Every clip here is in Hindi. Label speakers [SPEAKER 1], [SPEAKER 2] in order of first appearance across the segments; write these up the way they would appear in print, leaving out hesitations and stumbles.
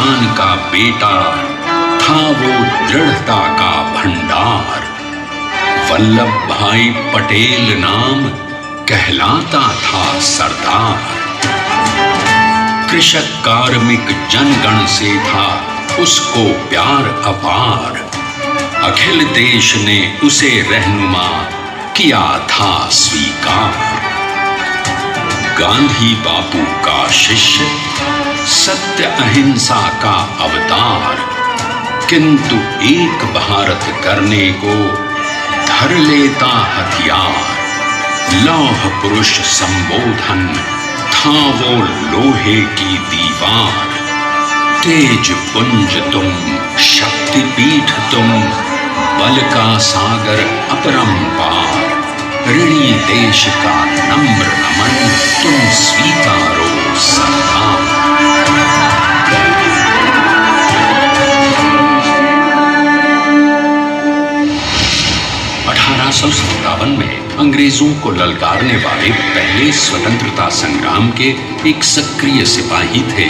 [SPEAKER 1] किसान का बेटा, था वो दृढ़ता का भंडार। वल्लभ भाई पटेल नाम कहलाता था सरदार। कृषक कार्मिक जनगण से था उसको प्यार अपार। अखिल देश ने उसे रहनुमा किया था स्वीकार। गांधी बापू का शिष्य, सत्य अहिंसा का अवतार, किंतु एक भारत करने को धर लेता हथियार। लौह पुरुष संबोधन था वो लोहे की दीवार। तेज पुंज तुम, शक्ति पीठ तुम, बल का सागर अपरंपार। ऋणी देश का नम्र नमन तुम स्वीकारो सरदार। 1857 में अंग्रेजों को ललकारने वाले पहले स्वतंत्रता संग्राम के एक सक्रिय सिपाही थे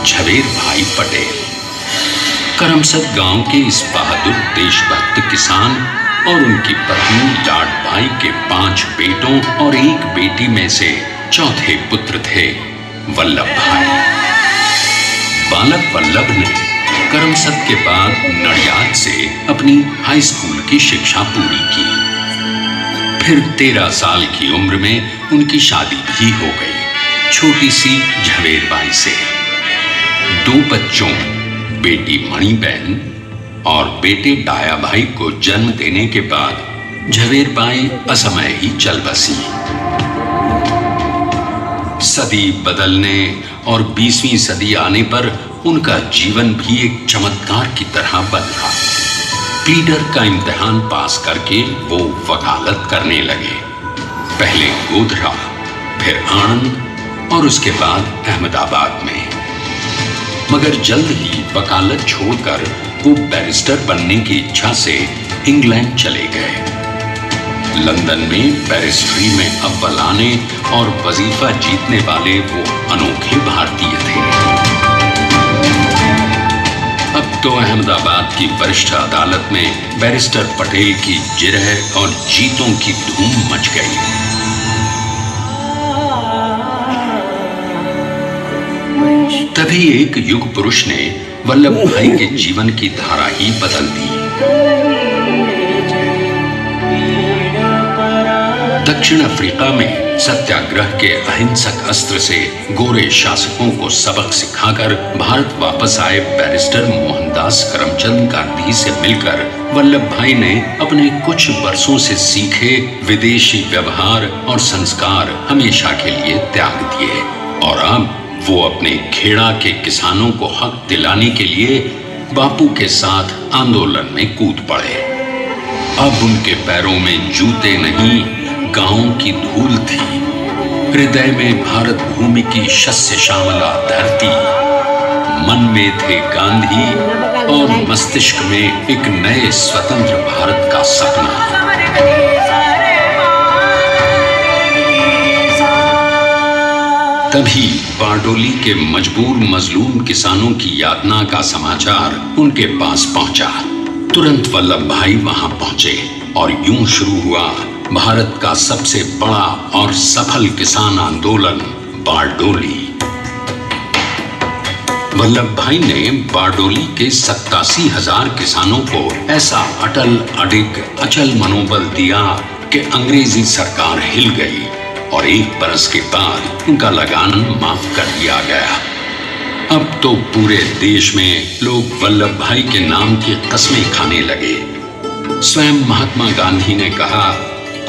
[SPEAKER 1] झवेर भाई पटेल। करमसद गांव के इस बहादुर देशभक्त किसान और उनकी पत्नी लाड भाई के 5 बेटों और 1 बेटी में से चौथे पुत्र थे वल्लभ भाई। बालक वल्लभ ने करमसद के बाद नडियाद से अपनी हाई स्कूल की शिक्षा पूरी की। फिर 13 साल की उम्र में उनकी शादी भी हो गई छोटी सी झवेर बाई से। 2 बच्चों, बेटी मणिबेन और बेटे डाया भाई को जन्म देने के बाद झवेर बाई असमय ही चल बसी। सदी बदलने और 20वीं सदी आने पर उनका जीवन भी एक चमत्कार की तरह बदला। प्लीडर का इम्तिहान पास करके वो वकालत करने लगे। पहले गोधरा, फिर आणंद और उसके बाद अहमदाबाद में। मगर जल्द ही वकालत छोड़कर वो बैरिस्टर बनने की इच्छा से इंग्लैंड चले गए। लंदन में बैरिस्ट्री में अव्वल आने और वजीफा जीतने वाले वो अनोखे भारतीय थे। अब तो अहमदाबाद की वरिष्ठ अदालत में बैरिस्टर पटेल की जिरह और जीतों की धूम मच गई। तभी एक युग पुरुष ने वल्लभ भाई के जीवन की धारा ही बदल दी। दक्षिण अफ्रीका में सत्याग्रह के अहिंसक अस्त्र से गोरे शासकों को सबक सिखाकर भारत वापस आए बैरिस्टर मोहनदास करमचंद गांधी से मिलकर वल्लभ भाई ने अपने कुछ वर्षों से सीखे विदेशी व्यवहार और संस्कार हमेशा के लिए त्याग दिए और अब वो अपने खेड़ा के किसानों को हक दिलाने के लिए बापू के साथ आंदोलन में कूद पड़े। अब उनके पैरों में जूते नहीं, गांवों की धूल थी। हृदय में भारत भूमि की शस्य श्यामला धरती। मन में थे गांधी और मस्तिष्क में एक नए स्वतंत्र भारत का सपना। तभी बारडोली के मजबूर मजलूम किसानों की यातना का समाचार उनके पास पहुंचा। तुरंत वल्लभ भाई वहां पहुंचे और यूं शुरू हुआ भारत का सबसे बड़ा और सफल किसान आंदोलन बारडोली। वल्लभ भाई ने बारडोली के 87,000 किसानों को ऐसा अटल अडिग अचल मनोबल दिया कि अंग्रेजी सरकार हिल गई और 1 बरस के बाद उनका लगान माफ कर दिया गया। अब तो पूरे देश में लोग वल्लभ भाई के नाम की कस्में खाने लगे। स्वयं महात्मा गांधी ने कहा,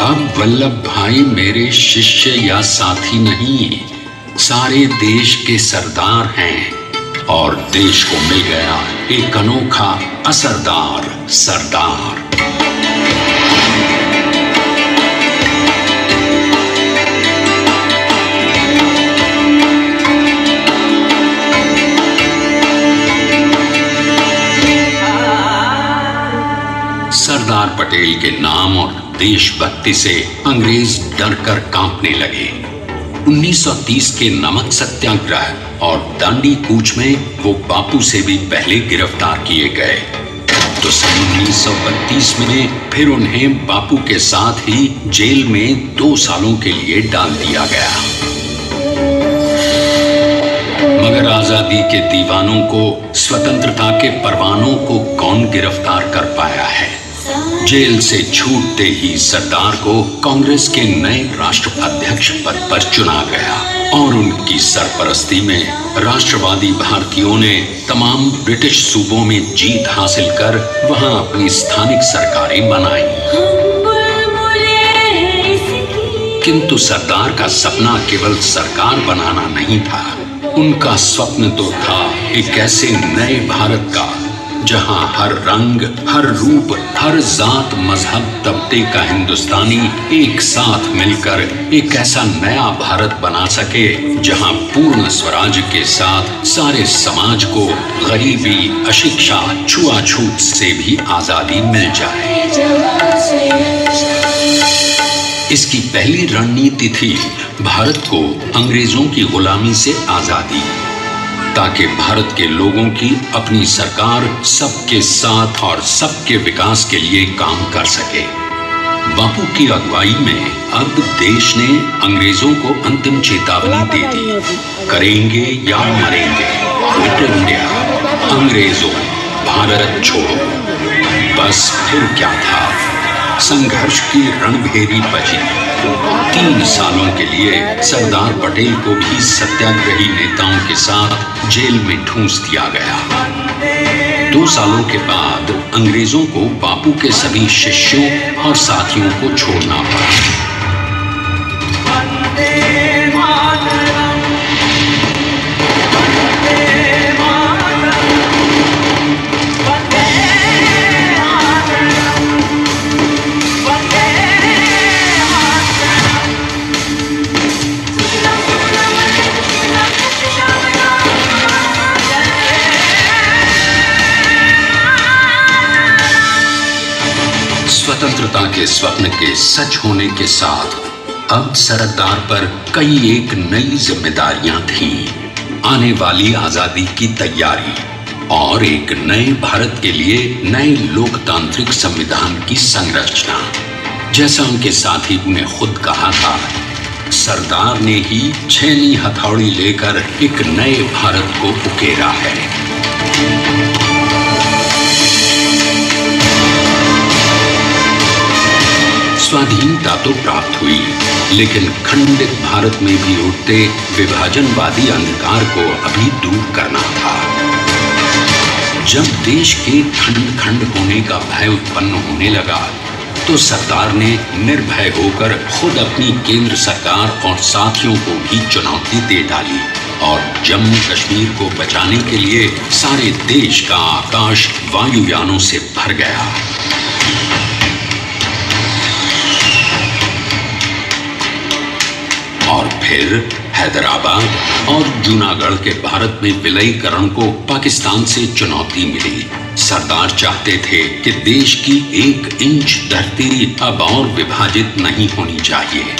[SPEAKER 1] अब वल्लभ भाई मेरे शिष्य या साथी नहीं, सारे देश के सरदार हैं और देश को मिल गया एक अनोखा असरदार सरदार। सरदार पटेल के नाम और देशभक्ति से अंग्रेज डर कर कांपने लगे। 1930 के नमक सत्याग्रह और दांडी कूच में वो बापू से भी पहले गिरफ्तार किए गए। तो सन 1932 में फिर उन्हें बापू के साथ ही जेल में 2 सालों के लिए डाल दिया गया। मगर आजादी के दीवानों को, स्वतंत्रता के परवानों को कौन गिरफ्तार कर पाया है? जेल से छूटते ही सरदार को कांग्रेस के नए राष्ट्राध्यक्ष पद पर चुना गया और उनकी सरपरस्ती में राष्ट्रवादी भारतीयों ने तमाम ब्रिटिश सूबों में जीत हासिल कर वहां अपनी स्थानिक सरकारें बनाई। किंतु सरदार का सपना केवल सरकार बनाना नहीं था। उनका स्वप्न तो था एक ऐसे नए भारत का जहां हर रंग, हर रूप, हर जात, मजहब, तबके का हिंदुस्तानी एक साथ मिलकर एक ऐसा नया भारत बना सके जहां पूर्ण स्वराज के साथ सारे समाज को गरीबी, अशिक्षा, छुआछूत से भी आजादी मिल जाए। इसकी पहली रणनीति थी भारत को अंग्रेजों की गुलामी से आजादी, ताकि भारत के लोगों की अपनी सरकार सबके साथ और सबके विकास के लिए काम कर सके। बापू की अगुवाई में अब देश ने अंग्रेजों को अंतिम चेतावनी दे दी, करेंगे या मरेंगे, क्विट इंडिया, अंग्रेजों, भारत छोड़ो। बस फिर क्या था, संघर्ष की रणभेरी बजी। 3 सालों के लिए सरदार पटेल को भी सत्याग्रही नेताओं के साथ जेल में ठूंस दिया गया। 2 सालों के बाद अंग्रेजों को बापू के सभी शिष्यों और साथियों को छोड़ना पड़ा। स्वतंत्रता के स्वप्न के सच होने के साथ अब सरदार पर कई एक नई जिम्मेदारियां थीं। आने वाली आजादी की तैयारी और एक नए भारत के लिए नए लोकतांत्रिक संविधान की संरचना। जैसा उनके साथी ने खुद कहा था, सरदार ने ही 6वीं हथौड़ी लेकर एक नए भारत को उकेरा है। स्वाधीनता तो प्राप्त हुई, लेकिन खंडित भारत में भी उठते विभाजनवादी अंधकार को अभी दूर करना था। जब देश के खंड खंड होने का भय उत्पन्न होने लगा, तो सरदार ने निर्भय होकर खुद अपनी केंद्र सरकार और साथियों को भी चुनौती दे डाली और जम्मू कश्मीर को बचाने के लिए सारे देश का आकाश वायुयानों से भर गया। और फिर हैदराबाद और जूनागढ़ के भारत में विलयीकरण को पाकिस्तान से चुनौती मिली। सरदार चाहते थे कि देश की 1 इंच धरती अब और विभाजित नहीं होनी चाहिए।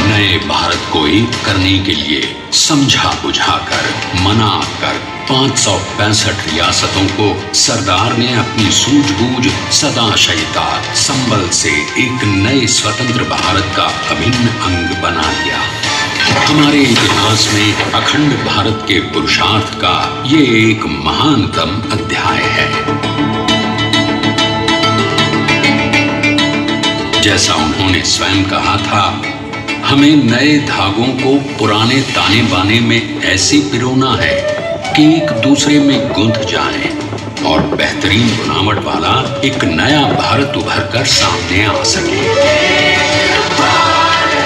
[SPEAKER 1] नए भारत को एक करने के लिए समझा बुझाकर, मना कर 565 रियासतों को सरदार ने अपनी सूझबूझ, सदाशयता, संबल से एक नए स्वतंत्र भारत का अभिन्न अंग बना लिया। हमारे इतिहास में अखंड भारत के पुरुषार्थ का ये एक महानतम अध्याय है। जैसा उन्होंने स्वयं कहा था, हमें नए धागों को पुराने ताने बाने में ऐसे पिरोना है कि एक दूसरे में गुंथ जाएं और बेहतरीन बनावट वाला एक नया भारत उभर कर सामने आ सके।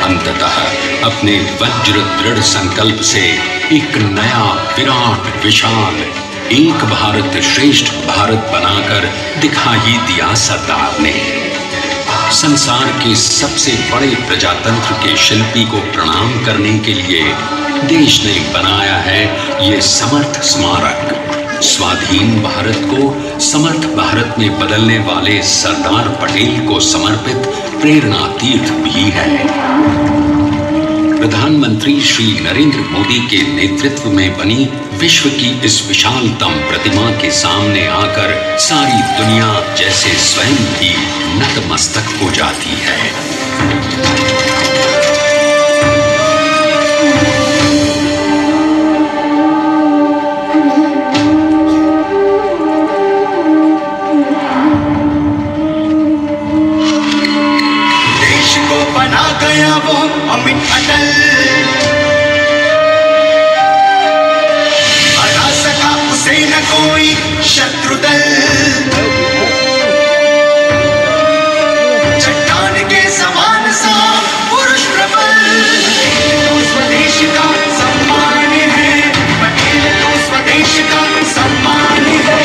[SPEAKER 1] अंततः अपने वज्र दृढ़ संकल्प से एक नया विराट विशाल एक भारत श्रेष्ठ भारत बनाकर दिखा ही दिया सरदार ने। संसार के सबसे बड़े प्रजातंत्र के शिल्पी को प्रणाम करने के लिए देश ने बनाया है ये समर्थ स्मारक। स्वाधीन भारत को समर्थ भारत में बदलने वाले सरदार पटेल को समर्पित प्रेरणा तीर्थ भी है। प्रधानमंत्री श्री नरेंद्र मोदी के नेतृत्व में बनी विश्व की इस विशालतम प्रतिमा के सामने आकर सारी दुनिया जैसे स्वयं भी नतमस्तक हो जाती है।
[SPEAKER 2] वो अमित अटल हरा सका उसे न कोई शत्रु दल, चट्टान के समान सा पुरुष प्रबल। तो स्वदेश का सम्मान है, पटेल तो स्वदेश का सम्मान है,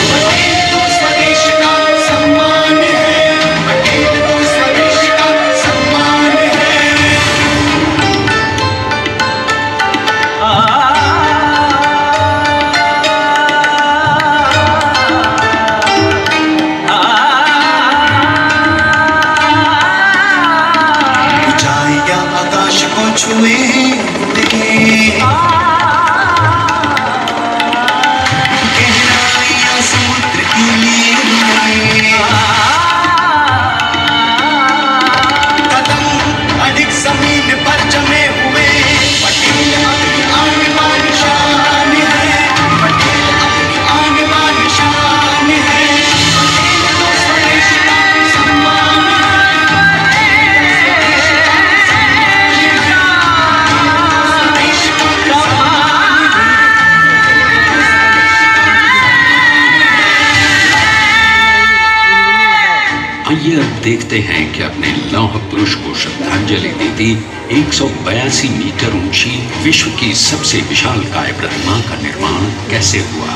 [SPEAKER 2] पटेल तो स्वदेश का सम्मान है, पटेल तो स्वदेश का सम्मान है। ऊंचाइयां आकाश को छुए गहराइयां समुद्र की लिए कदम अधिक जमीन पर जमे हुए। पटेल अपनी आन बान शान है, पटेल अपनी आन बान शान है, पटेल तो स्वदेश का सम्मान
[SPEAKER 1] आइए अब देखते हैं कि अपने लौह पुरुष को श्रद्धांजलि देती 182 मीटर ऊंची विश्व की सबसे विशालकाय प्रतिमा का निर्माण कैसे हुआ।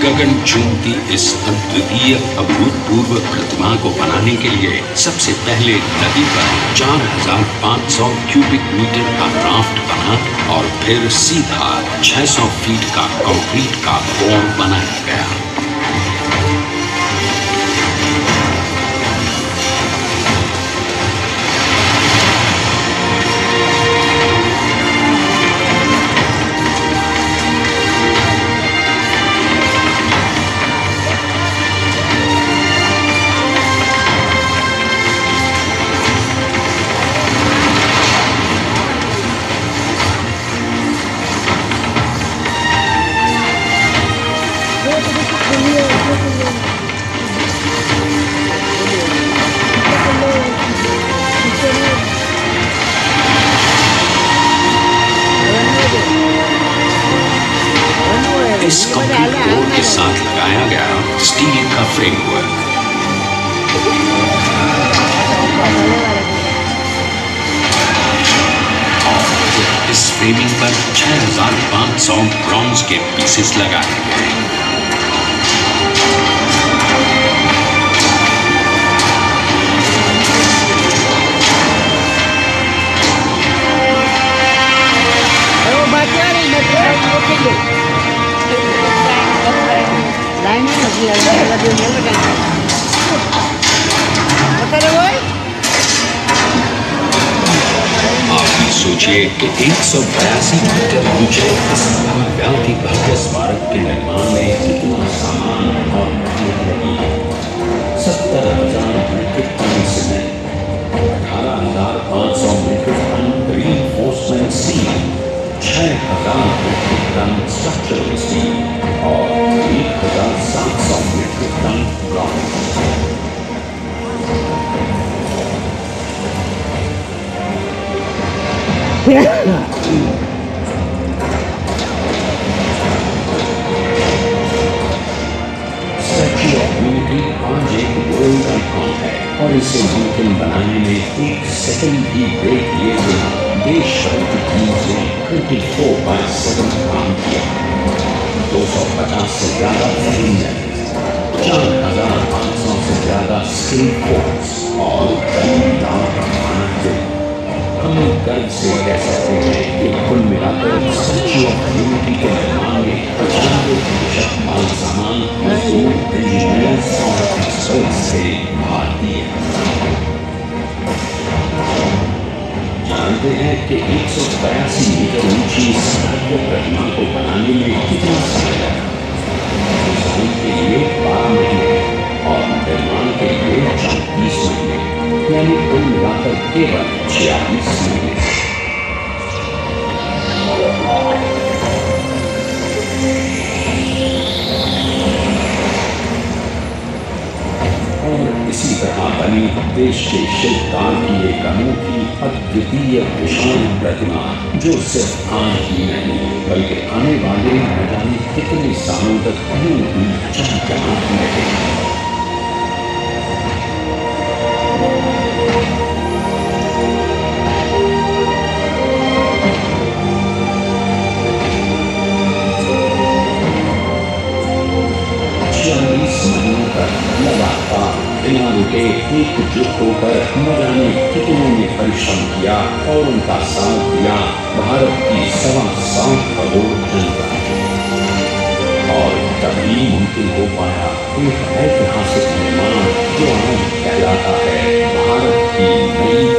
[SPEAKER 1] गगन चूमती इस अद्वितीय अभूतपूर्व प्रतिमा को बनाने के लिए सबसे पहले नदी पर 4500 क्यूबिक मीटर का राफ्ट बना और फिर सीधा 600 फीट का कंक्रीट का कोर बनाया गया। इस कंक्रीट कोर के साथ लगाया गया स्टील का फ्रेमवर्क। इस फ्रेमिंग पर 6500 ब्रॉन्ज के पीसेस लगाए गए। आप ही सोचिए कि 182 मीटर ऊंचे इस भव्य भव्य स्मारक के निर्माण में कितना सामान और मेहनत लगी है। 70,000 metric ton cement, 18,500 metric ton reinforcement steel, 6,000 metric ton structural steel और 1,700 metric ton bronze. Statue of unity आज एक वर्ल्ड आइकॉन है और इसे मुमकिन बनाने में एक सेकंड भी ब्रेक लिए बिना देश भर की टीम्स ने 24/7 काम किया। 250 से ज्यादा इंजन, 4,500 से ज्यादा स्किल फोर्स और कई लाख मानव। हम गर्व से कह सकते हैं कि
[SPEAKER 3] कुल मिलाकर सच्ची और यूनिटी के निर्माण में 95% माल सामान मजदूर, इंजीनियर्स और एक्सपर्ट्स से भारतीय। जानते हैं कि 183 मीटर ऊंची इस भव्य प्रतिमा को बनाने में कितना समय लगा? डिजाइन के लिए 12 महीने और निर्माण के लिए 34 महीने, यानी कुल मिलाकर केवल 46 महीने। और इसी तरह बनी देश के शिल्पकार की एक अनूठी अद्वितीय विशाल प्रतिमा, जो सिर्फ आज ही नहीं बल्कि आने वाले न जाने कितने सालों तक यूं ही चमचमाती रहेगी। लगातार बिना रुके एकजुट होकर न जाने कितनों ने परिश्रम किया और उनका साथ दिया भारत की 7.25 करोड़ जनता। और तभी मुमकिन हो पाया एक ऐतिहासिक निर्माण जो आज कहलाता है भारत की नई